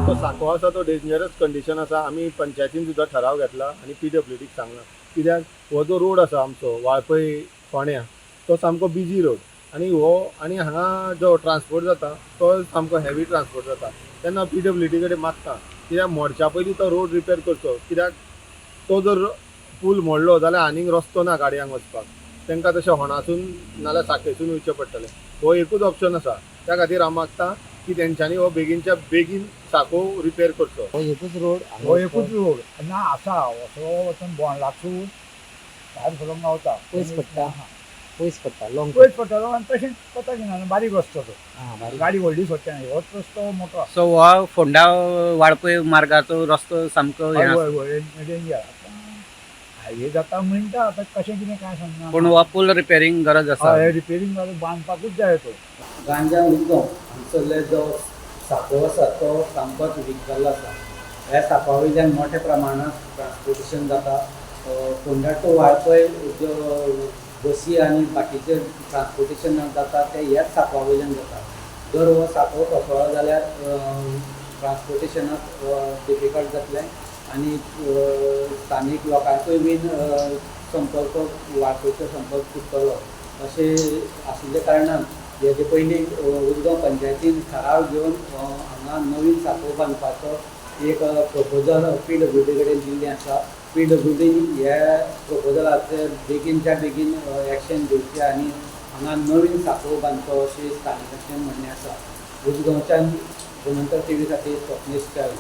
तो सांको आसा तो डेंजरस कंडिशन आसा. आमी पंचायतीन सुद्दां ठराव घेतला आनी PWDक सांगला. कित्याक हो जो रोड आसा आमचो वाळपय फोंड्या तो सामको बिजी रोड आनी आनी हांगा जो ट्रान्सपोर्ट जाता तो सामको हेवी ट्रान्सपोर्ट जाता. तेन्ना PWD कडेन मागता कित्याक मोडच्या पयलीं तो रोड रिपेर करचो. कित्याक तो जर पूल मोडलो जाल्यार आनीक रस्तो ना गाडयांक वचपाक. तांकां तशें होणासून नाल्यार साखळेसून वयचें पडटलें. हो एकूच ऑप्शन आसा. त्या खातीर हांव मागता की तेंच्यांनी हो बेगीनच्या बेगीन साको रिपेर करचो. हो एकूच रोड हो एकूच रोड ना आसा असो वचून बोंडलासून भायर सरोंक गावता पयस पडटा पयस पडटा लॉंग पयस पडटलो आनी तशेंच पता ना बारीक रस्तो तो बारीक. गाडी व्हडली सोडटा न्ही होच रस्तो मोठो आसा. सो हो फोंडा वाळपय मार्गाचो रस्तो सामको हय हय हय डेंजर. हायवे जाता म्हणटा आतां कशें कितें कांय सांगना. पूण हो पूल रिपेरींग गरज आसा. हय रिपेरींग बांदपाकूच जाय तो. गांजा उदगम हांगसरले जो सांको आसा तो सामकोच वीक जाल्लो आसा. ह्या सांका वयल्यान मोठ्या प्रमाणांत ट्रान्सपोर्टेशन जाता. फोंडा टू वाळपय ज्यो बसी आनी बाकीचे ट्रान्सपोर्टेशन जाता ते ह्याच सांका वयल्यान जाता. जर हो सांको कोसळ्ळो जाल्यार ट्रान्सपोर्टेशनाक डिफिकल्ट जातलें आनी स्थानीक लोकांकूय बीन संपर्क वाळपयचो संपर्क तुटतलो अशें आशिल्ले कारणान हेजे पयलीं उदगम पंचायतीन थाराव घेवन हांगा नवीन सांको बांदपाचो एक प्रपोजल PWD कडेन दिल्लें आसा. PWD ह्या प्रपोजलाचेर बेगीनच्या बेगीन एक्शन घेवचें आनी हांगा नवीन सांको बांदचो अशें स्थानिकांचें म्हणणें आसा. उदगमच्यान गोमंतक TV खातीर स्वप्नेश चाळी.